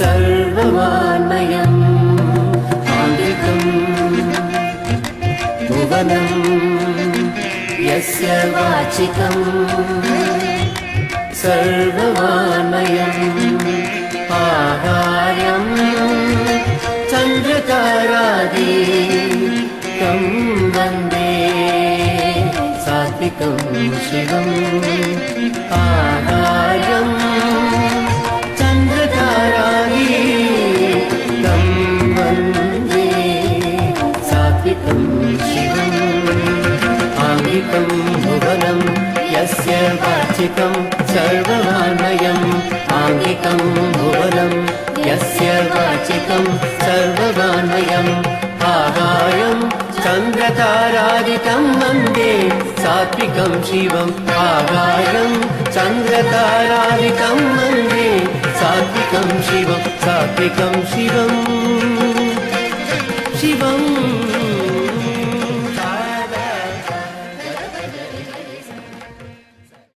सर्ववान्मयम् आङ्गिकम् भुवनम् यस्य वाचिकम् सर्ववान्मयम् आहार्यम् चन्द्रतारादिकं वन्दे सात्विकं शिवम् आहार्यम् चन्द्रतारादिकं वन्दे सात्विकं शिवम् आङ्गिकं भुवनं यस्य वाचिकं सर्ववान्मयम् आङ्गिकं भुवनं यस्य वाचिकं सर्ववान्मयम् आहार्यम् चन्द्रतारादिकं वन्दे सात्विकं शिवम् आहार्यम् चन्द्रतारादिकं वन्दे सात्विकं शिवम् सात्विकं शिवम् शिवम्